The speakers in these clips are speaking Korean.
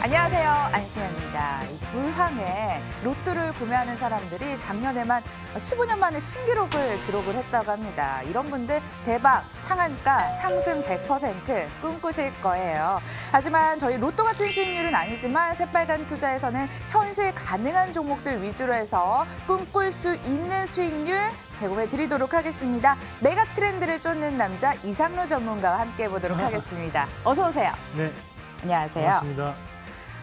안녕하세요. 안신현입니다. 이 불황에 로또를 구매하는 사람들이 작년에만 15년 만에 신기록을 기록을 했다고 합니다. 이런 분들 대박, 상한가, 상승 100% 꿈꾸실 거예요. 하지만 저희 로또 같은 수익률은 아니지만 새빨간 투자에서는 현실 가능한 종목들 위주로 해서 꿈꿀 수 있는 수익률 제공해 드리도록 하겠습니다. 메가 트렌드를 쫓는 남자 이상로 전문가와 함께 해보도록 하겠습니다. 어서 오세요. 네. 안녕하세요. 반갑습니다.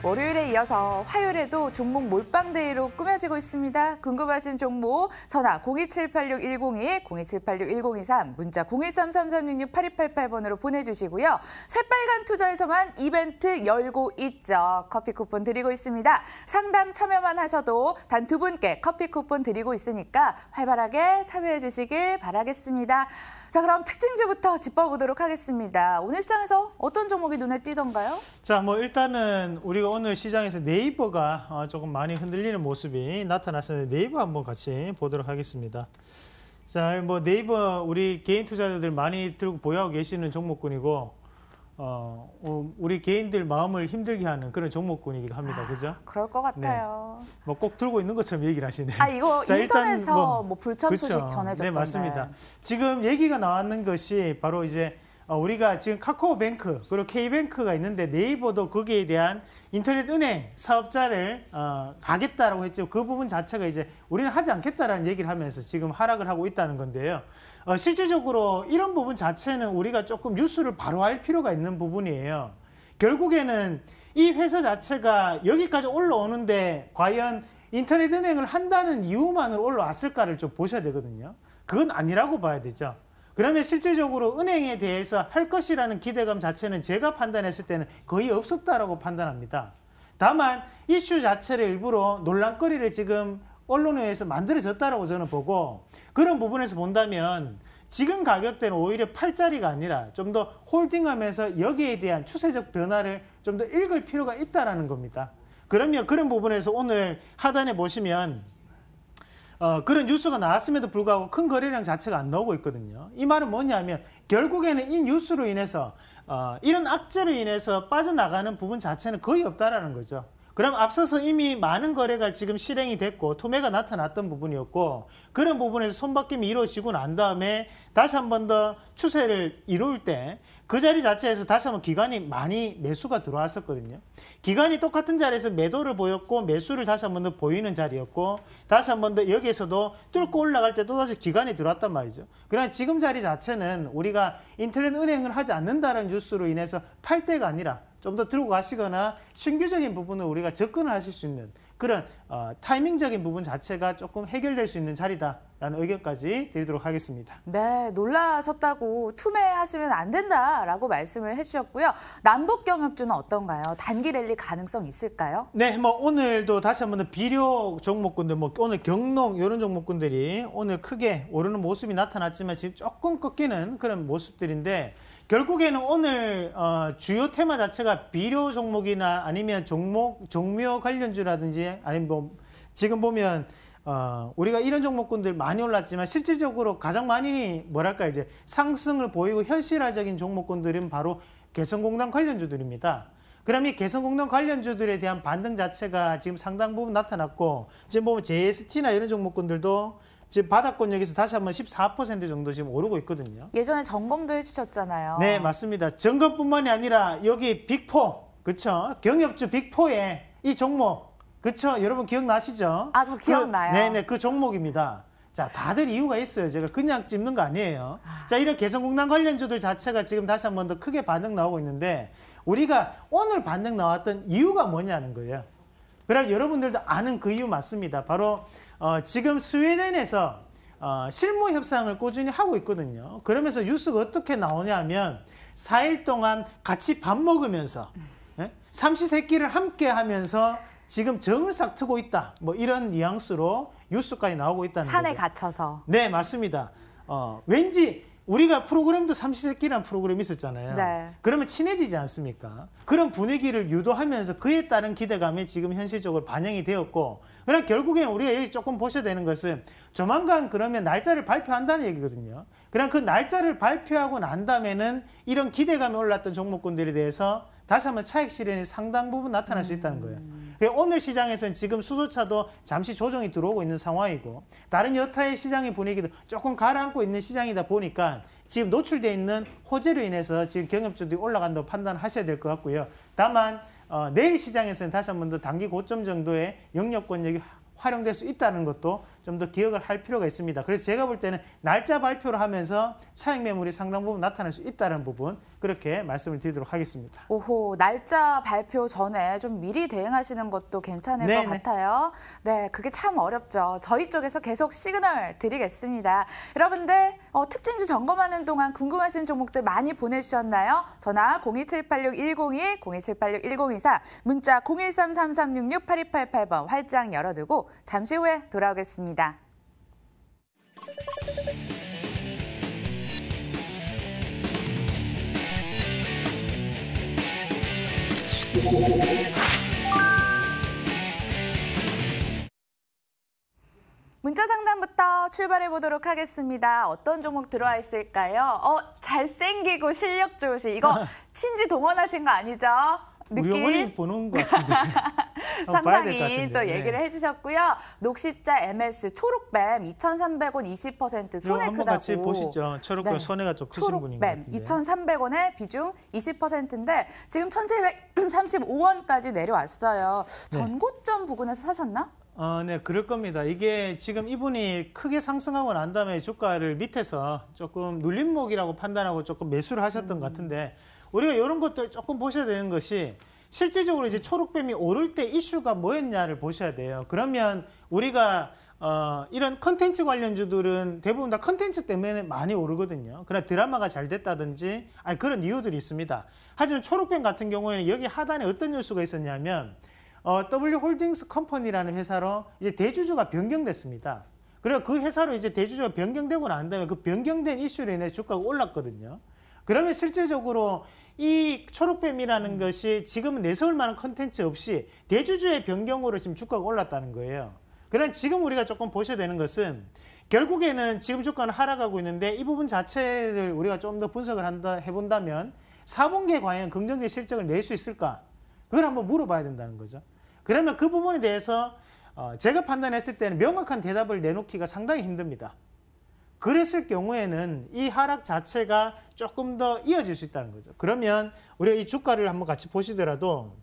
월요일에 이어서 화요일에도 종목 몰빵데이로 꾸며지고 있습니다. 궁금하신 종목 전화 02786-102, 02786-1023, 문자 013-3366-8288번으로 보내주시고요. 새빨간 투자에서만 이벤트 열고 있죠. 커피 쿠폰 드리고 있습니다. 상담 참여만 하셔도 단 2분께 커피 쿠폰 드리고 있으니까 활발하게 참여해 주시길 바라겠습니다. 자, 그럼 특징주부터 짚어보도록 하겠습니다. 오늘 시장에서 어떤 종목이 눈에 띄던가요? 자, 일단은 우리가 오늘 시장에서 네이버가 조금 많이 흔들리는 모습이 나타났었는데 네이버 한번 같이 보도록 하겠습니다. 자, 네이버 우리 개인 투자자들 많이 들고 보유하고 계시는 종목군이고 우리 개인들 마음을 힘들게 하는 그런 종목군이기도 합니다. 그죠? 그럴 것 같아요. 네. 꼭 들고 있는 것처럼 얘기를 하시네요. 이거 자, 인터넷에서 불참 그쵸? 소식 전해졌던데. 네, 맞습니다. 지금 얘기가 나왔는 것이 바로 이제 우리가 지금 카카오뱅크 그리고 K뱅크가 있는데 네이버도 거기에 대한 인터넷 은행 사업자를 가겠다라고 했죠. 그 부분 자체가 이제 우리는 하지 않겠다라는 얘기를 하면서 지금 하락을 하고 있다는 건데요. 실질적으로 이런 부분 자체는 우리가 조금 뉴스를 바로 할 필요가 있는 부분이에요. 결국에는 이 회사 자체가 여기까지 올라오는데 과연 인터넷 은행을 한다는 이유만으로 올라왔을까를 좀 보셔야 되거든요. 그건 아니라고 봐야 되죠. 그러면 실질적으로 은행에 대해서 할 것이라는 기대감 자체는 제가 판단했을 때는 거의 없었다라고 판단합니다. 다만 이슈 자체를 일부러 논란거리를 지금 언론에 의해서 만들어졌다라고 저는 보고 그런 부분에서 본다면 지금 가격대는 오히려 팔자리가 아니라 좀 더 홀딩하면서 여기에 대한 추세적 변화를 좀 더 읽을 필요가 있다라는 겁니다. 그러면 그런 부분에서 오늘 하단에 보시면 그런 뉴스가 나왔음에도 불구하고 큰 거래량 자체가 안 나오고 있거든요. 이 말은 뭐냐면 결국에는 이 뉴스로 인해서 이런 악재로 인해서 빠져나가는 부분 자체는 거의 없다라는 거죠. 그럼 앞서서 이미 많은 거래가 지금 실행이 됐고 투매가 나타났던 부분이었고 그런 부분에서 손바뀜이 이루어지고 난 다음에 다시 한 번 더 추세를 이룰 때 그 자리 자체에서 다시 한번 기관이 많이 매수가 들어왔었거든요. 기관이 똑같은 자리에서 매도를 보였고 매수를 다시 한 번 더 보이는 자리였고 다시 한 번 더 여기에서도 뚫고 올라갈 때 또다시 기관이 들어왔단 말이죠. 그러나 지금 자리 자체는 우리가 인터넷 은행을 하지 않는다는 뉴스로 인해서 팔 때가 아니라 좀 더 들고 가시거나 신규적인 부분을 우리가 접근을 하실 수 있는 그런 타이밍적인 부분 자체가 조금 해결될 수 있는 자리다라는 의견까지 드리도록 하겠습니다. 네, 놀라셨다고 투매하시면 안 된다라고 말씀을 해주셨고요. 남북경협주는 어떤가요? 단기 랠리 가능성 있을까요? 네, 오늘도 다시 한번 더 비료 종목군들, 오늘 경농 이런 종목군들이 오늘 크게 오르는 모습이 나타났지만 지금 조금 꺾이는 그런 모습들인데 결국에는 오늘 주요 테마 자체가 비료 종목이나 아니면 종묘 관련주라든지 아니면 지금 보면 우리가 이런 종목군들 많이 올랐지만 실질적으로 가장 많이 이제 상승을 보이고 현실화적인 종목군들은 바로 개성공단 관련주들입니다. 그럼 이 개성공단 관련주들에 대한 반등 자체가 지금 상당 부분 나타났고 지금 보면 JST나 이런 종목군들도 지금 바닥권역에서 다시 한번 14% 정도 지금 오르고 있거든요. 예전에 점검도 해주셨잖아요. 네, 맞습니다. 점검뿐만이 아니라 여기 빅4, 그렇죠? 경협주 빅4에 이 종목, 그렇죠? 여러분 기억나시죠? 저 기억나요. 네네, 그 종목입니다. 자, 다들 이유가 있어요. 제가 그냥 찝는 거 아니에요. 자, 이런 개성공단 관련주들 자체가 지금 다시 한번 더 크게 반등 나오고 있는데 우리가 오늘 반등 나왔던 이유가 뭐냐는 거예요. 그럼 여러분들도 아는 그 이유 맞습니다. 바로 지금 스웨덴에서 실무 협상을 꾸준히 하고 있거든요. 그러면서 뉴스가 어떻게 나오냐면 4일 동안 같이 밥 먹으면서 삼시세끼를 함께 하면서 지금 정을 싹 트고 있다. 이런 뉘앙스로 뉴스까지 나오고 있다는 산에 거죠. 갇혀서. 네, 맞습니다. 왠지 우리가 프로그램도 삼시세끼라는 프로그램이 있었잖아요. 네. 그러면 친해지지 않습니까? 그런 분위기를 유도하면서 그에 따른 기대감이 지금 현실적으로 반영이 되었고 그러나 결국에는 우리가 여기 조금 보셔야 되는 것은 조만간 그러면 날짜를 발표한다는 얘기거든요. 그냥 그 날짜를 발표하고 난 다음에는 이런 기대감이 올랐던 종목군들에 대해서 다시 한번 차익 실현이 상당 부분 나타날 수 있다는 거예요. 오늘 시장에서는 지금 수소차도 잠시 조정이 들어오고 있는 상황이고 다른 여타의 시장의 분위기도 조금 가라앉고 있는 시장이다 보니까 지금 노출되어 있는 호재로 인해서 지금 경협주들이 올라간다고 판단하셔야 될 것 같고요. 다만 내일 시장에서는 다시 한번 더 단기 고점 정도의 영역권력이 활용될 수 있다는 것도 좀 더 기억을 할 필요가 있습니다. 그래서 제가 볼 때는 날짜 발표를 하면서 차익 매물이 상당 부분 나타날 수 있다는 부분 그렇게 말씀을 드리도록 하겠습니다. 오호, 날짜 발표 전에 좀 미리 대응하시는 것도 괜찮을 것 같아요. 네, 그게 참 어렵죠. 저희 쪽에서 계속 시그널 드리겠습니다. 여러분들 특징주 점검하는 동안 궁금하신 종목들 많이 보내주셨나요? 전화 02786-102, 02786-1024, 문자 013-3366-8288번 활짝 열어두고 잠시 후에 돌아오겠습니다. 문자 상담부터 출발해 보도록 하겠습니다. 어떤 종목 들어와 있을까요? 잘생기고 실력 좋으시. 이거 친지 동원하신 거 아니죠? 우리 어머니 보는 것 같은데. 상상이 또 얘기를 해주셨고요. 녹십자 MS 초록뱀 2,300원 20% 손해 크다고. 한번 같이 보시죠. 초록뱀 손해가 좀 크신 분인 것 같은데. 2,300원에 비중 20%인데 지금 1,735원까지 내려왔어요. 전고점 부근에서 사셨나? 네, 그럴 겁니다. 이게 지금 이분이 크게 상승하고 난 다음에 주가를 밑에서 조금 눌림목이라고 판단하고 조금 매수를 하셨던 것 같은데 우리가 이런 것들 조금 보셔야 되는 것이 실질적으로 이제 초록뱀이 오를 때 이슈가 뭐였냐를 보셔야 돼요. 그러면 우리가 이런 컨텐츠 관련주들은 대부분 다 컨텐츠 때문에 많이 오르거든요. 그러나 드라마가 잘 됐다든지 그런 이유들이 있습니다. 하지만 초록뱀 같은 경우에는 여기 하단에 어떤 뉴스가 있었냐면 W홀딩스 컴퍼니라는 회사로 이제 대주주가 변경됐습니다. 그리고 그 회사로 이제 대주주가 변경되고 난 다음에 그 변경된 이슈로 인해 주가가 올랐거든요. 그러면 실질적으로 이 초록뱀이라는 것이 지금은 내세울 만한 컨텐츠 없이 대주주의 변경으로 지금 주가가 올랐다는 거예요. 그러나 지금 우리가 조금 보셔야 되는 것은 결국에는 지금 주가는 하락하고 있는데 이 부분 자체를 우리가 좀 더 분석을 해본다면 4분기에 과연 긍정적 실적을 낼 수 있을까? 그걸 한번 물어봐야 된다는 거죠. 그러면 그 부분에 대해서 제가 판단했을 때는 명확한 대답을 내놓기가 상당히 힘듭니다. 그랬을 경우에는 이 하락 자체가 조금 더 이어질 수 있다는 거죠. 그러면 우리가 이 주가를 한번 같이 보시더라도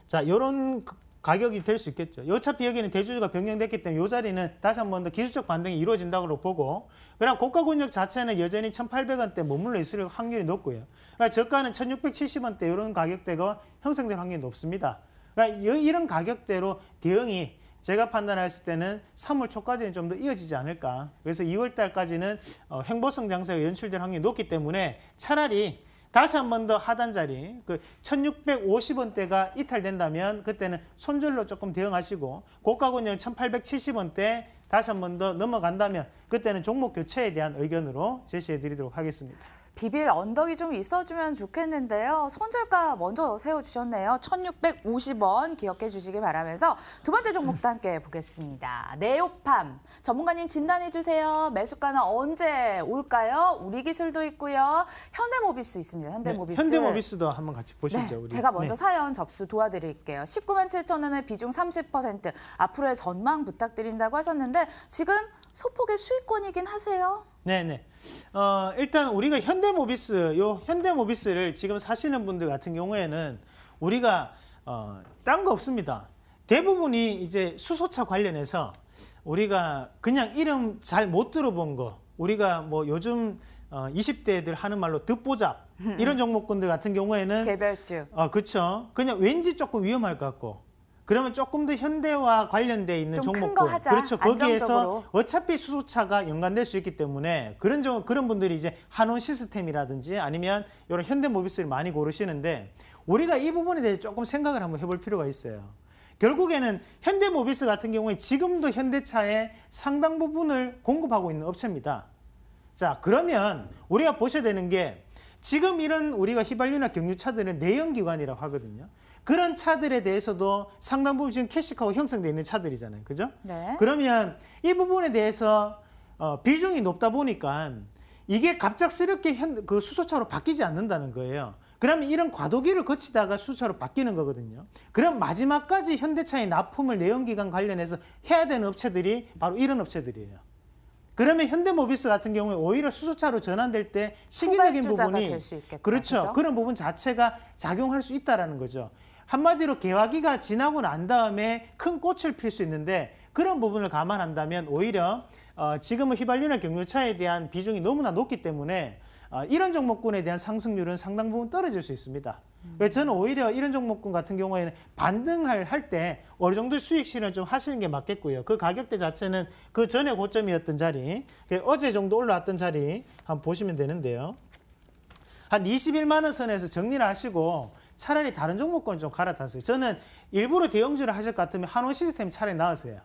자, 이런 가격이 될 수 있겠죠. 어차피 여기는 대주주가 변경됐기 때문에 이 자리는 다시 한 번 더 기술적 반등이 이루어진다고 보고 그럼 고가 권역 자체는 여전히 1,800원대 머물러 있을 확률이 높고요. 그러니까 저가는 1,670원대 이런 가격대가 형성될 확률이 높습니다. 그러니까 이런 가격대로 대응이 제가 판단했을 때는 3월 초까지는 좀 더 이어지지 않을까. 그래서 2월 달까지는 횡보성 장세가 연출될 확률이 높기 때문에 차라리 다시 한 번 더 하단 자리, 그 1,650원대가 이탈된다면 그때는 손절로 조금 대응하시고 고가 권역 1,870원대 다시 한 번 더 넘어간다면 그때는 종목 교체에 대한 의견으로 제시해 드리도록 하겠습니다. 비빌 언덕이 좀 있어주면 좋겠는데요. 손절가 먼저 세워주셨네요. 1,650원 기억해 주시기 바라면서 두 번째 종목도 함께 보겠습니다. 네오팜 전문가님 진단해 주세요. 매수가는 언제 올까요? 우리 기술도 있고요. 현대모비스 있습니다. 현대모비스. 네, 현대모비스도 한번 같이 보시죠. 네, 우리. 제가 먼저 사연 접수 도와드릴게요. 197,000원의 비중 30%. 앞으로의 전망 부탁드린다고 하셨는데 지금 소폭의 수익권이긴 하세요. 네네. 일단 우리가 현대모비스를 지금 사시는 분들 같은 경우에는 우리가 딴 거 없습니다. 대부분이 이제 수소차 관련해서 우리가 그냥 이름 잘 못 들어본 거, 우리가 뭐 요즘 20대들 하는 말로 듣보잡 이런 종목군들 같은 경우에는 개별주. 그렇죠. 그냥 왠지 조금 위험할 것 같고. 그러면 조금 더 현대와 관련돼 있는 종목군, 그렇죠. 거기에서 어차피 수소차가 연관될 수 있기 때문에 그런 분들이 이제 한온 시스템이라든지 아니면 이런 현대모비스를 많이 고르시는데 우리가 이 부분에 대해서 조금 생각을 한번 해볼 필요가 있어요. 결국에는 현대모비스 같은 경우에 지금도 현대차의 상당 부분을 공급하고 있는 업체입니다. 자, 그러면 우리가 보셔야 되는 게 지금 이런 우리가 휘발유나 경유차들은 내연기관이라고 하거든요. 그런 차들에 대해서도 상당 부분 지금 캐시카우가 형성되어 있는 차들이잖아요. 그죠? 네. 그러면 이 부분에 대해서 비중이 높다 보니까 이게 갑작스럽게 그 수소차로 바뀌지 않는다는 거예요. 그러면 이런 과도기를 거치다가 수소차로 바뀌는 거거든요. 그럼 마지막까지 현대차의 납품을 내연기관 관련해서 해야 되는 업체들이 바로 이런 업체들이에요. 그러면 현대모비스 같은 경우에 오히려 수소차로 전환될 때 시기적인 부분이 될 수 있겠다, 그렇죠. 그죠? 그런 부분 자체가 작용할 수 있다라는 거죠. 한마디로 개화기가 지나고 난 다음에 큰 꽃을 필 수 있는데 그런 부분을 감안한다면 오히려 지금은 휘발유나 경유차에 대한 비중이 너무나 높기 때문에 이런 종목군에 대한 상승률은 상당 부분 떨어질 수 있습니다. 그래서 저는 오히려 이런 종목군 같은 경우에는 반등할 때 어느 정도 수익 실현 좀 하시는 게 맞겠고요. 그 가격대 자체는 그 전에 고점이었던 자리, 어제 정도 올라왔던 자리 한번 보시면 되는데요. 한 21만 원 선에서 정리를 하시고 차라리 다른 종목군을 좀 갈아탔어요. 저는 일부러 대형주를 하실 것 같으면 한원 시스템이 차라리 나으세요.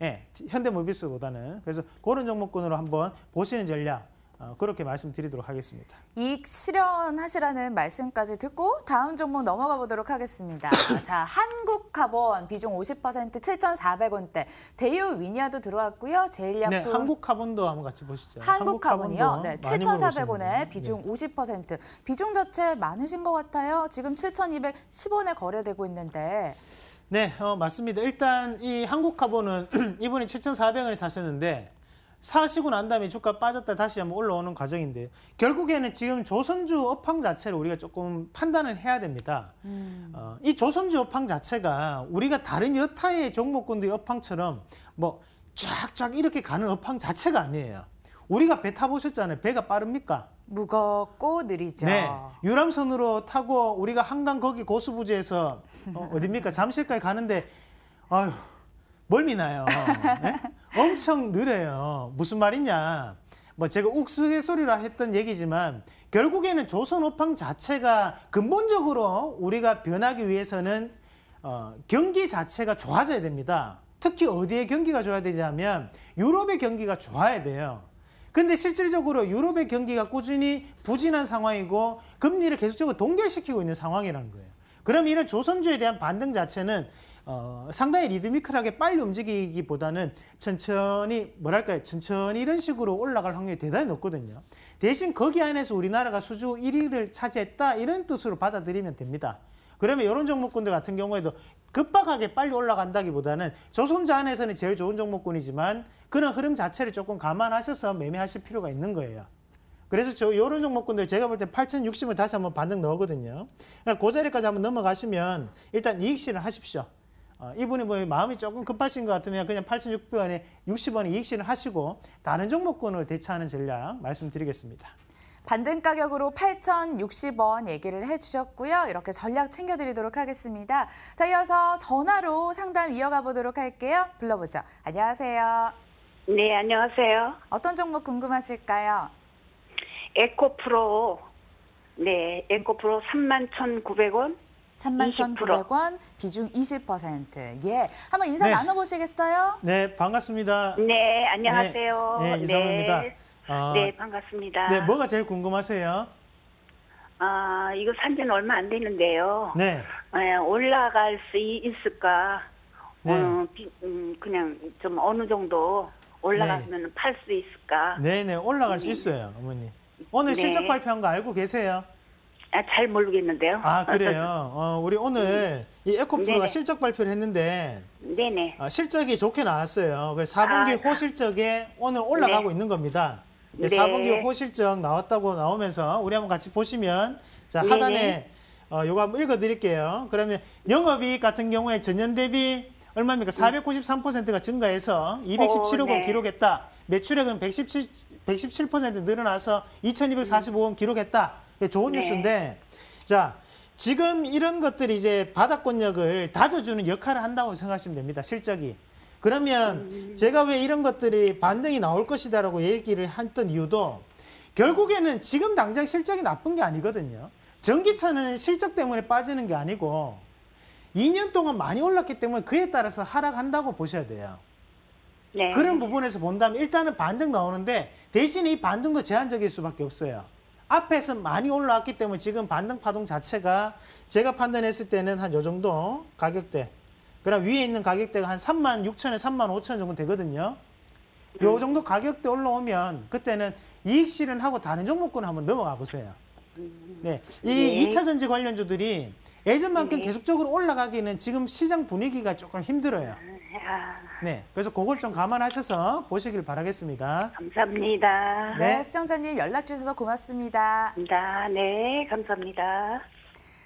예, 현대모비스보다는. 그래서 그런 종목군으로 한번 보시는 전략 그렇게 말씀드리도록 하겠습니다. 이익 실현하시라는 말씀까지 듣고 다음 종목 넘어가 보도록 하겠습니다. 자, 한국카본 비중 50% 7,400원대. 대유 위니아도 들어왔고요. 제일약품. 네, 한국카본도 한번 같이 보시죠. 한국카본이요. 네, 많이 물어보시는데. 7,400원에 비중 50%. 비중 자체 많으신 것 같아요. 지금 7,210원에 거래되고 있는데. 네, 맞습니다. 일단 이 한국카본은 이분이 7,400원에 사셨는데 사시고 난 다음에 주가 빠졌다 다시 한번 올라오는 과정인데요. 결국에는 지금 조선주 업황 자체를 우리가 조금 판단을 해야 됩니다. 이 조선주 업황 자체가 우리가 다른 여타의 종목군들의 업황처럼 뭐 쫙쫙 이렇게 가는 업황 자체가 아니에요. 우리가 배 타보셨잖아요. 배가 빠릅니까? 무겁고 느리죠. 네, 유람선으로 타고 우리가 한강 거기 고수부지에서 어딥니까? 잠실까지 가는데 아유 멀미 나요. 네? 엄청 느려요. 무슨 말이냐? 뭐 제가 욱스갯소리로 했던 얘기지만 결국에는 조선 업황 자체가 근본적으로 우리가 변하기 위해서는 경기 자체가 좋아져야 됩니다. 특히 어디에 경기가 좋아야 되냐면 유럽의 경기가 좋아야 돼요. 근데 실질적으로 유럽의 경기가 꾸준히 부진한 상황이고 금리를 계속적으로 동결시키고 있는 상황이라는 거예요. 그럼 이런 조선주에 대한 반등 자체는 상당히 리드미컬하게 빨리 움직이기보다는 천천히 뭐랄까요, 천천히 이런 식으로 올라갈 확률이 대단히 높거든요. 대신 거기 안에서 우리나라가 수주 1위를 차지했다 이런 뜻으로 받아들이면 됩니다. 그러면 이런 종목군들 같은 경우에도 급박하게 빨리 올라간다기보다는 조선주 안에서는 제일 좋은 종목군이지만 그런 흐름 자체를 조금 감안하셔서 매매하실 필요가 있는 거예요. 그래서 이런 종목군들 제가 볼 때 8,060을 다시 한번 반등 넣었거든요. 그 자리까지 한번 넘어가시면 일단 이익 실현 하십시오. 이분이 뭐 마음이 조금 급하신 것 같으면 그냥 8,600원에 60원에 이익 실현 하시고 다른 종목군을 대처하는 전략 말씀드리겠습니다. 반등 가격으로 8,060원 얘기를 해주셨고요. 이렇게 전략 챙겨드리도록 하겠습니다. 자, 이어서 전화로 상담 이어가 보도록 할게요. 불러보죠. 안녕하세요. 네, 안녕하세요. 어떤 종목 궁금하실까요? 에코프로, 네, 에코프로 31,900원. 31,900원, 비중 20%. 예, 한번 인사 네. 나눠보시겠어요? 네, 반갑습니다. 네, 안녕하세요. 네, 이상우입니다. 네, 반갑습니다. 네, 뭐가 제일 궁금하세요? 이거 산 지는 얼마 안 되는데요. 네. 올라갈 수 있을까? 네. 그냥 좀 어느 정도 올라가면 팔 수 있을까? 네네, 올라갈 수 있어요, 어머니. 오늘 네. 실적 발표한 거 알고 계세요? 잘 모르겠는데요. 아, 그래요? 우리 오늘 이 에코프로가 네네. 실적 발표를 했는데 네네. 실적이 좋게 나왔어요. 그래서 4분기 호실적에 오늘 올라가고 네. 있는 겁니다. 네. 4분기 호실적 나왔다고 나오면서 우리 한번 같이 보시면 자, 네네. 하단에 요거 한번 읽어드릴게요. 그러면 영업이익 같은 경우에 전년 대비 얼마입니까? 493%가 증가해서 217억 원 네. 기록했다. 매출액은 117% 늘어나서 2,245원 기록했다. 좋은 네. 뉴스인데, 자, 지금 이런 것들이 이제 바닥권력을 다져주는 역할을 한다고 생각하시면 됩니다. 실적이. 그러면 제가 왜 이런 것들이 반등이 나올 것이다라고 얘기를 했던 이유도 결국에는 지금 당장 실적이 나쁜 게 아니거든요. 전기차는 실적 때문에 빠지는 게 아니고 2년 동안 많이 올랐기 때문에 그에 따라서 하락한다고 보셔야 돼요. 네. 그런 부분에서 본다면 일단은 반등 나오는데 대신 이 반등도 제한적일 수밖에 없어요. 앞에서 많이 올라왔기 때문에 지금 반등 파동 자체가 제가 판단했을 때는 한 요 정도 가격대. 그럼 위에 있는 가격대가 한 36,000에 35,000 정도 되거든요. 요 정도 가격대 올라오면 그때는 이익 실현하고 다른 종목군을 한번 넘어가 보세요. 네, 이 네. 2차 전지 관련주들이 예전만큼 네. 계속적으로 올라가기는 지금 시장 분위기가 조금 힘들어요. 아, 네, 그래서 그걸 좀 감안하셔서 보시길 바라겠습니다. 감사합니다. 네. 네, 시청자님 연락 주셔서 고맙습니다. 네, 감사합니다.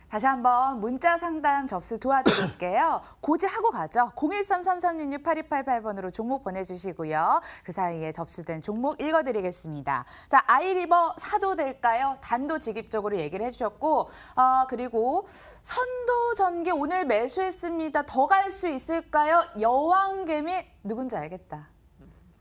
다시 한번 문자 상담 접수 도와드릴게요. 고지하고 가죠. 013-3366-8288번으로 종목 보내주시고요. 그 사이에 접수된 종목 읽어드리겠습니다. 자, 아이리버 사도 될까요? 단도직입적으로 얘기를 해주셨고, 그리고 선도전기 오늘 매수했습니다. 더 갈 수 있을까요? 여왕개미 누군지 알겠다.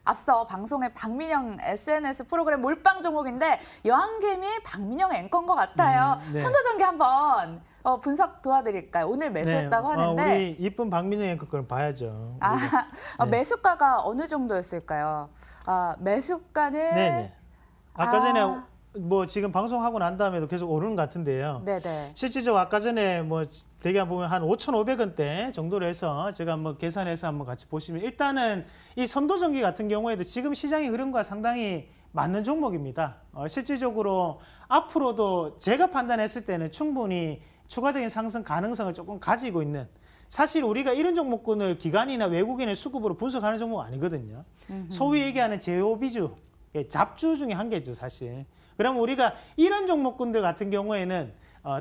앞서 방송에 박민영 SNS 프로그램 몰빵 종목인데 여왕개미 박민영 앵커인 것 같아요. 네. 선도전기 한번 분석 도와드릴까요? 오늘 매수했다고 하는데 우리 이쁜 박민영 앵커 그럼 봐야죠. 네. 매수가가 어느 정도였을까요? 매수가는 네네. 아까 아. 전에 뭐 지금 방송하고 난 다음에도 계속 오르는 것 같은데요. 네네. 실질적으로 아까 전에 뭐 대개 보면 한 5,500원대 정도로 해서 제가 한번 계산해서 한번 같이 보시면 일단은 이 선도전기 같은 경우에도 지금 시장의 흐름과 상당히 맞는 종목입니다. 실질적으로 앞으로도 제가 판단했을 때는 충분히 추가적인 상승 가능성을 조금 가지고 있는 사실 우리가 이런 종목군을 기관이나 외국인의 수급으로 분석하는 종목 아니거든요. 소위 얘기하는 제오비주, 잡주 중에 한 개죠, 사실. 그러면 우리가 이런 종목군들 같은 경우에는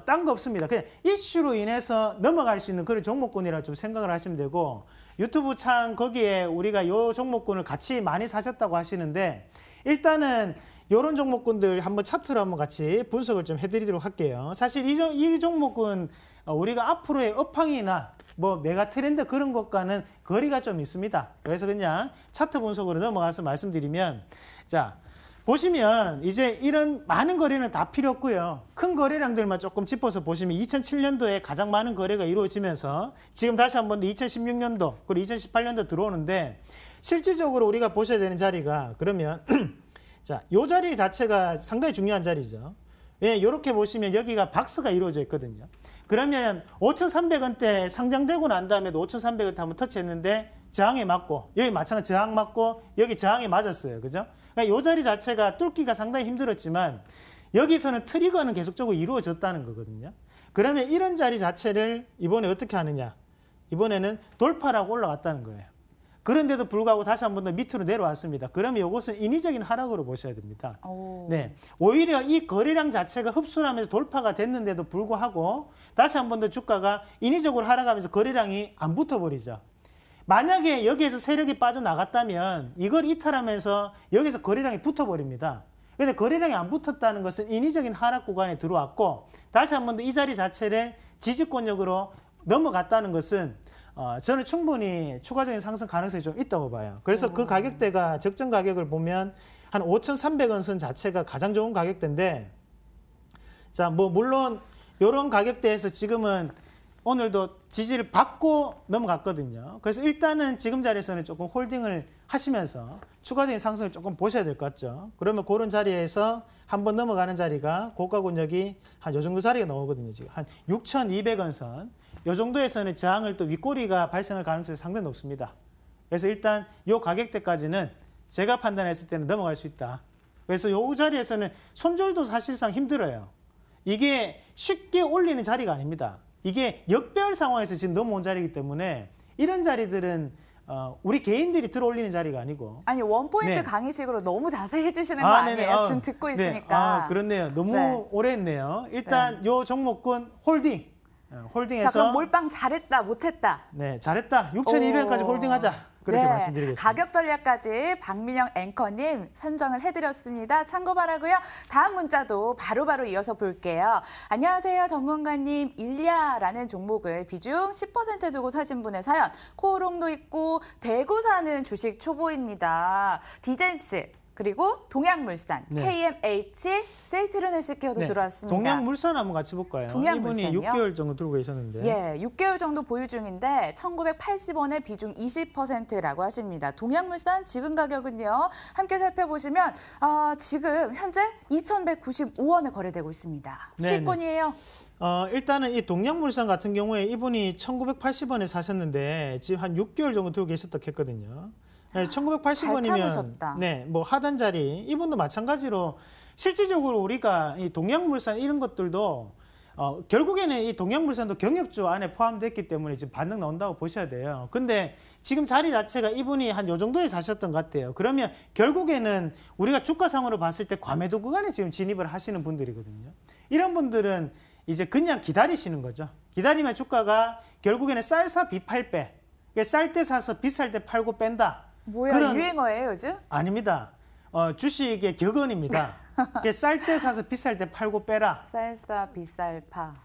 딴 거 없습니다. 그냥 이슈로 인해서 넘어갈 수 있는 그런 종목군이라 좀 생각을 하시면 되고 유튜브 창 거기에 우리가 이 종목군을 같이 많이 사셨다고 하시는데 일단은 이런 종목군들 한번 차트로 한번 같이 분석을 좀 해드리도록 할게요. 사실 이 종목은 우리가 앞으로의 업황이나 뭐 메가 트렌드 그런 것과는 거리가 좀 있습니다. 그래서 그냥 차트 분석으로 넘어가서 말씀드리면 자 보시면 이제 이런 많은 거래는 다 필요 없고요. 큰 거래량들만 조금 짚어서 보시면 2007년도에 가장 많은 거래가 이루어지면서 지금 다시 한번 2016년도 그리고 2018년도 들어오는데 실질적으로 우리가 보셔야 되는 자리가 그러면 자, 요 자리 자체가 상당히 중요한 자리죠. 예, 이렇게 보시면 여기가 박스가 이루어져 있거든요. 그러면 5,300원대 상장되고 난 다음에도 5,300원대 한번 터치했는데 저항에 맞고 여기 마찬가지 저항 맞고 여기 저항에 맞았어요. 그죠? 그러니까 이 자리 자체가 뚫기가 상당히 힘들었지만 여기서는 트리거는 계속적으로 이루어졌다는 거거든요. 그러면 이런 자리 자체를 이번에 어떻게 하느냐? 이번에는 돌파라고 올라왔다는 거예요. 그런데도 불구하고 다시 한 번 더 밑으로 내려왔습니다. 그러면 이것은 인위적인 하락으로 보셔야 됩니다. 네, 오히려 이 거래량 자체가 흡수를 하면서 돌파가 됐는데도 불구하고 다시 한 번 더 주가가 인위적으로 하락하면서 거래량이 안 붙어버리죠. 만약에 여기에서 세력이 빠져나갔다면 이걸 이탈하면서 여기서 거래량이 붙어버립니다. 그런데 거래량이 안 붙었다는 것은 인위적인 하락 구간에 들어왔고 다시 한 번 더 이 자리 자체를 지지권력으로 넘어갔다는 것은 저는 충분히 추가적인 상승 가능성이 좀 있다고 봐요. 그래서 그 가격대가 적정 가격을 보면 한 5,300원 선 자체가 가장 좋은 가격대인데 자, 뭐 물론 이런 가격대에서 지금은 오늘도 지지를 받고 넘어갔거든요. 그래서 일단은 지금 자리에서는 조금 홀딩을 하시면서 추가적인 상승을 조금 보셔야 될 것 같죠. 그러면 그런 자리에서 한번 넘어가는 자리가 고가권역이 한 요 정도 자리가 나오거든요. 지금 한 6,200원 선. 요 정도에서는 저항을 또 윗꼬리가 발생할 가능성이 상당히 높습니다. 그래서 일단 요 가격대까지는 제가 판단했을 때는 넘어갈 수 있다. 그래서 요 자리에서는 손절도 사실상 힘들어요. 이게 쉽게 올리는 자리가 아닙니다. 이게 역배열 상황에서 지금 넘어온 자리이기 때문에 이런 자리들은 우리 개인들이 들어올리는 자리가 아니고 아니 원포인트 네. 강의식으로 너무 자세히 해주시는 거 아니에요? 지금 듣고 있으니까. 네. 그렇네요. 너무 네. 오래 했네요. 일단 요 종목군 홀딩. 홀딩해서 자, 그럼 몰빵 잘했다, 못했다. 네, 잘했다. 6,200원까지 홀딩하자. 그렇게 네, 말씀드리겠습니다. 가격 전략까지 박민영 앵커님 선정을 해드렸습니다. 참고 바라고요. 다음 문자도 바로바로 이어서 볼게요. 안녕하세요, 전문가님. 일야라는 종목을 비중 10% 두고 사신 분의 사연. 코오롱도 있고 대구 사는 주식 초보입니다. 디젠스. 그리고 동양물산, 네. KMH, 세이트론헬스케어도 들어왔습니다. 동양물산 한번 같이 볼까요? 동양물산이요? 이분이 6개월 정도 들고 계셨는데. 예, 6개월 정도 보유 중인데 1,980원에 비중 20%라고 하십니다. 동양물산 지금 가격은요. 함께 살펴보시면 지금 현재 2,195원에 거래되고 있습니다. 네네. 수익권이에요. 일단은 이 동양물산 같은 경우에 이분이 1,980원에 사셨는데 지금 한 6개월 정도 들고 계셨다고 했거든요. 네, 잘 1980원이면 참으셨다. 네, 뭐 하단 자리 이분도 마찬가지로 실질적으로 우리가 이 동양물산 이런 것들도 결국에는 이 동양물산도 경협주 안에 포함됐기 때문에 지금 반등 나온다고 보셔야 돼요. 근데 지금 자리 자체가 이분이 한 요 정도에 사셨던 것 같아요. 그러면 결국에는 우리가 주가상으로 봤을 때 과매도 구간에 지금 진입을 하시는 분들이거든요. 이런 분들은 이제 그냥 기다리시는 거죠. 기다리면 주가가 결국에는 쌀사 비팔 빼. 쌀 때 사서 비쌀 때 팔고 뺀다. 뭐야, 그런- 유행어예요, 요즘? 아닙니다. 주식의 격언입니다. 쌀 때 사서 비쌀 때 팔고 빼라. 쌀싸 비쌀파.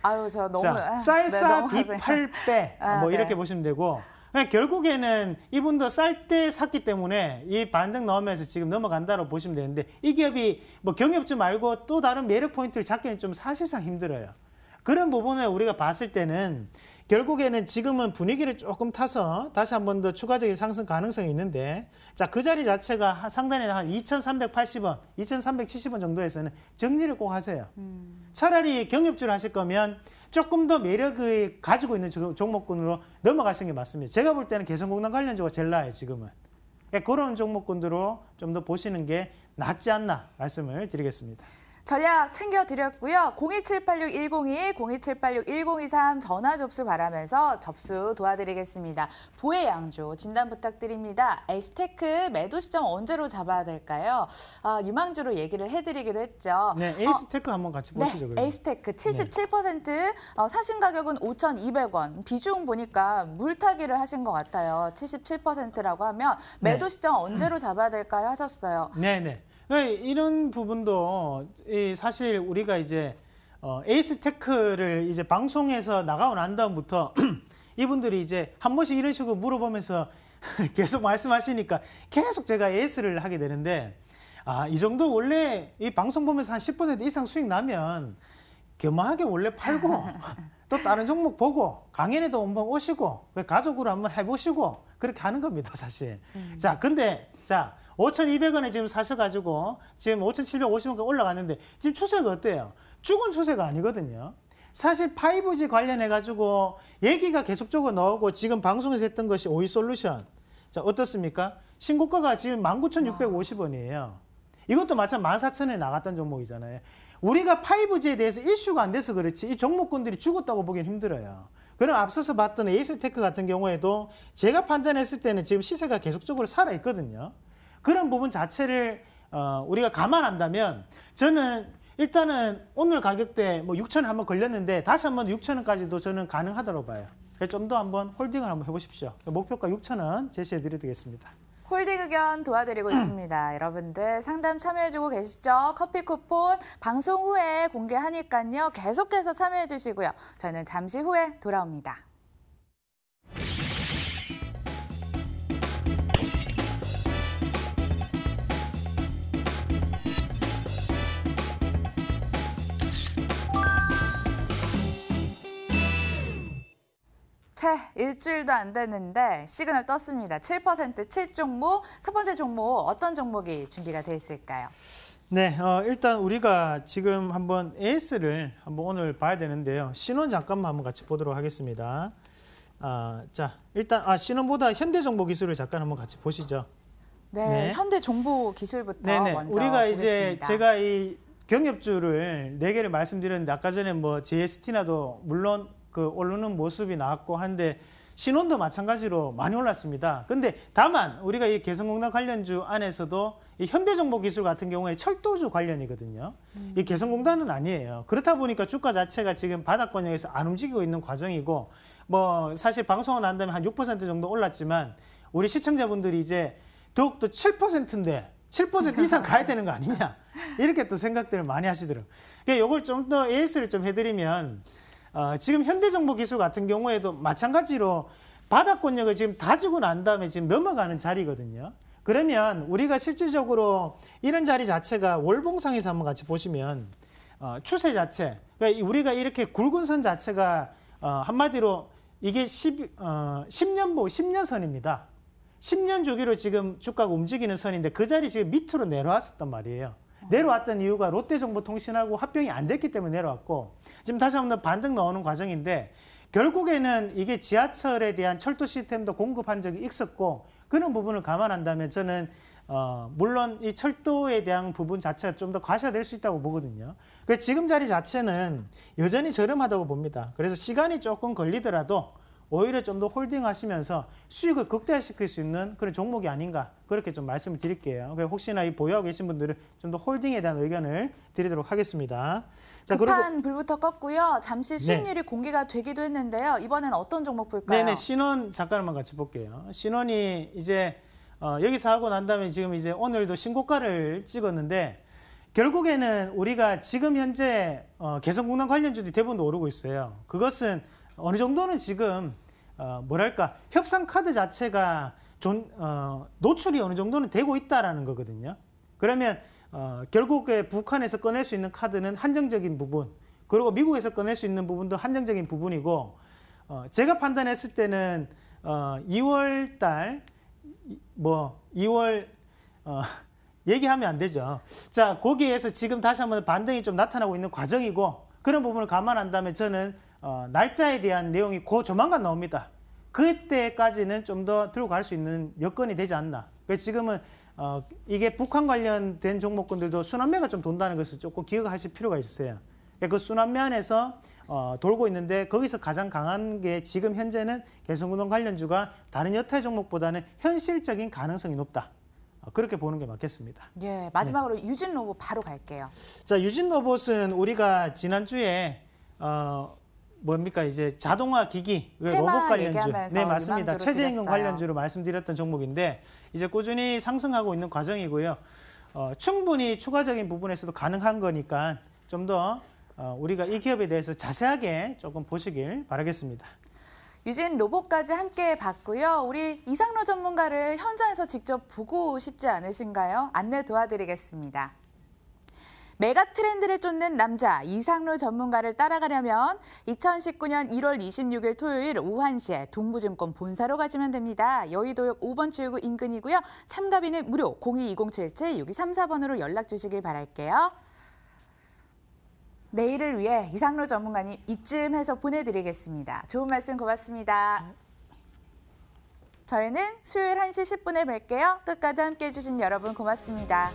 아유, 저 너무 자, 네, 쌀싸 넘어가세요. 비팔 빼. 아, 뭐 네. 이렇게 보시면 되고. 그러니까 결국에는 이분도 쌀 때 샀기 때문에 이 반등 나오면서 지금 넘어간다고 보시면 되는데 이 기업이 뭐 경협주 말고 또 다른 매력 포인트를 잡기는 좀 사실상 힘들어요. 그런 부분을 우리가 봤을 때는 결국에는 지금은 분위기를 조금 타서 다시 한 번 더 추가적인 상승 가능성이 있는데 자, 그 자리 자체가 상단에 한 2,380원, 2,370원 정도에서는 정리를 꼭 하세요. 차라리 경협주를 하실 거면 조금 더 매력을 가지고 있는 종목군으로 넘어가시는 게 맞습니다. 제가 볼 때는 개성공단 관련주가 제일 나아요, 지금은. 그런 종목군으로 좀 더 보시는 게 낫지 않나 말씀을 드리겠습니다. 전략 챙겨드렸고요. 02786-1021, 02786-1023 전화 접수 바라면서 접수 도와드리겠습니다. 보혜 양조 진단 부탁드립니다. 에이스테크 매도 시점 언제로 잡아야 될까요? 유망주로 얘기를 해드리기도 했죠. 네, 에이스테크 한번 같이 보시죠. 네, 그러면. 에이스테크 77%, 사신 가격은 5,200원. 비중 보니까 물타기를 하신 것 같아요. 77%라고 하면 매도 네. 시점 언제로 잡아야 될까요? 하셨어요. 네네. 이런 부분도 사실 우리가 이제 에이스테크를 이제 방송에서 나가고 난 다음부터 이분들이 이제 한 번씩 이런 식으로 물어보면서 계속 말씀하시니까 계속 제가 에이스를 하게 되는데 이 정도 원래 이 방송 보면서 한 10% 이상 수익 나면 겸허하게 원래 팔고 또 다른 종목 보고 강연에도 한번 오시고 가족으로 한번 해보시고 그렇게 하는 겁니다, 사실. 자, 근데 5,200원에 지금 사셔가지고 지금 5,750원까지 올라갔는데 지금 추세가 어때요? 죽은 추세가 아니거든요. 사실 5G 관련해가지고 얘기가 계속적으로 나오고 지금 방송에서 했던 것이 오이솔루션. 자, 어떻습니까? 신고가가 지금 19,650원이에요. 이것도 마찬 14,000원에 나갔던 종목이잖아요. 우리가 5G에 대해서 이슈가 안 돼서 그렇지 이 종목군들이 죽었다고 보기는 힘들어요. 그럼 앞서서 봤던 에이스테크 같은 경우에도 제가 판단했을 때는 지금 시세가 계속적으로 살아있거든요. 그런 부분 자체를 우리가 감안한다면 저는 일단은 오늘 가격대 뭐 6,000원 한번 걸렸는데 다시 한번 6,000원까지도 저는 가능하다고 봐요. 좀 더 한번 홀딩을 한번 해보십시오. 목표가 6,000원 제시해드리겠습니다. 홀딩 의견 도와드리고 있습니다. 여러분들 상담 참여해주고 계시죠? 커피 쿠폰 방송 후에 공개하니까요. 계속해서 참여해주시고요. 저희는 잠시 후에 돌아옵니다. 채 일주일도 안 됐는데 시그널 떴습니다. 7% 7종목. 첫 번째 종목 어떤 종목이 준비가 돼 있을까요? 네, 일단 우리가 지금 한번 AS를 한번 오늘 봐야 되는데요. 신원 잠깐만 한번 같이 보도록 하겠습니다. 자, 일단 신원보다 현대정보기술을 잠깐 한번 같이 보시죠. 네, 네. 현대 정보 기술부터 네네. 먼저 우리가 이제 보겠습니다. 제가 이 경협주를 4개를 말씀드렸는데 아까 전에 뭐 JST나도 물론 그 오르는 모습이 나왔고 한데 신원도 마찬가지로 많이 올랐습니다. 근데 다만 우리가 이 개성공단 관련주 안에서도 이 현대정보기술 같은 경우에 철도주 관련이거든요. 이 개성공단은 아니에요. 그렇다 보니까 주가 자체가 지금 바닥권역에서 안 움직이고 있는 과정이고 뭐 사실 방송을 난 다음에 한 6% 정도 올랐지만 우리 시청자분들이 이제 더욱더 7%인데 7% 이상 가야 되는 거 아니냐 이렇게 또 생각들을 많이 하시더라고요. 그러니까 이걸 좀 더 AS를 좀 해드리면 지금 현대정보기술 같은 경우에도 마찬가지로 바닥권역을 지금 다지고 난 다음에 지금 넘어가는 자리거든요. 그러면 우리가 실질적으로 이런 자리 자체가 월봉상에서 한번 같이 보시면 추세 자체, 그러니까 우리가 이렇게 굵은 선 자체가 한마디로 이게 10년보 10년선입니다. 10년 주기로 지금 주가가 움직이는 선인데 그 자리 지금 밑으로 내려왔었단 말이에요. 내려왔던 이유가 롯데정보통신하고 합병이 안 됐기 때문에 내려왔고 지금 다시 한번 반등 나오는 과정인데 결국에는 이게 지하철에 대한 철도 시스템도 공급한 적이 있었고 그런 부분을 감안한다면 저는 물론 이 철도에 대한 부분 자체가 좀 더 과시화될 수 있다고 보거든요. 그래서 지금 자리 자체는 여전히 저렴하다고 봅니다. 그래서 시간이 조금 걸리더라도 오히려 좀 더 홀딩하시면서 수익을 극대화시킬 수 있는 그런 종목이 아닌가 그렇게 좀 말씀을 드릴게요. 혹시나 이 보유하고 계신 분들은 좀 더 홀딩에 대한 의견을 드리도록 하겠습니다. 자, 급한 불부터 껐고요. 잠시 수익률이 공개가 되기도 했는데요. 이번엔 어떤 종목 볼까요? 네네, 신원 잠깐만 같이 볼게요. 신원이 이제 여기서 하고 난 다음에 지금 이제 오늘도 신고가를 찍었는데 결국에는 우리가 지금 현재 개성공단 관련주들이 대부분 오르고 있어요. 그것은 어느 정도는 지금 뭐랄까 협상 카드 자체가 노출이 어느 정도는 되고 있다라는 거거든요. 그러면 결국에 북한에서 꺼낼 수 있는 카드는 한정적인 부분, 그리고 미국에서 꺼낼 수 있는 부분도 한정적인 부분이고, 제가 판단했을 때는 2월 달 2월 얘기하면 안 되죠. 자, 거기에서 지금 다시 한번 반등이 좀 나타나고 있는 과정이고, 그런 부분을 감안한다면 저는 날짜에 대한 내용이 조만간 나옵니다. 그때까지는 좀 더 들고 갈 수 있는 여건이 되지 않나. 그래서 지금은 이게 북한 관련된 종목군들도 순환매가 좀 돈다는 것을 조금 기억하실 필요가 있어요. 그 순환매 안에서 돌고 있는데 거기서 가장 강한 게 지금 현재는 개성공단 관련주가 다른 여타 종목보다는 현실적인 가능성이 높다. 그렇게 보는 게 맞겠습니다. 예, 마지막으로 유진로봇 바로 갈게요. 자, 유진로봇은 우리가 지난주에 뭡니까 이제 자동화 기기 로봇 관련주, 네 맞습니다. 최저임금 관련주로 말씀드렸던 종목인데 이제 꾸준히 상승하고 있는 과정이고요. 충분히 추가적인 부분에서도 가능한 거니까 좀 더 우리가 이 기업에 대해서 자세하게 조금 보시길 바라겠습니다. 유진 로봇까지 함께 봤고요. 우리 이상로 전문가를 현장에서 직접 보고 싶지 않으신가요? 안내 도와드리겠습니다. 메가 트렌드를 쫓는 남자 이상로 전문가를 따라가려면 2019년 1월 26일 토요일 오후 1시에 동부증권 본사로 가시면 됩니다. 여의도역 5번 출구 인근이고요. 참가비는 무료 022077-6234번으로 연락 주시길 바랄게요. 내일을 위해 이상로 전문가님 이쯤 해서 보내드리겠습니다. 좋은 말씀 고맙습니다. 저희는 수요일 1시 10분에 뵐게요. 끝까지 함께해 주신 여러분 고맙습니다.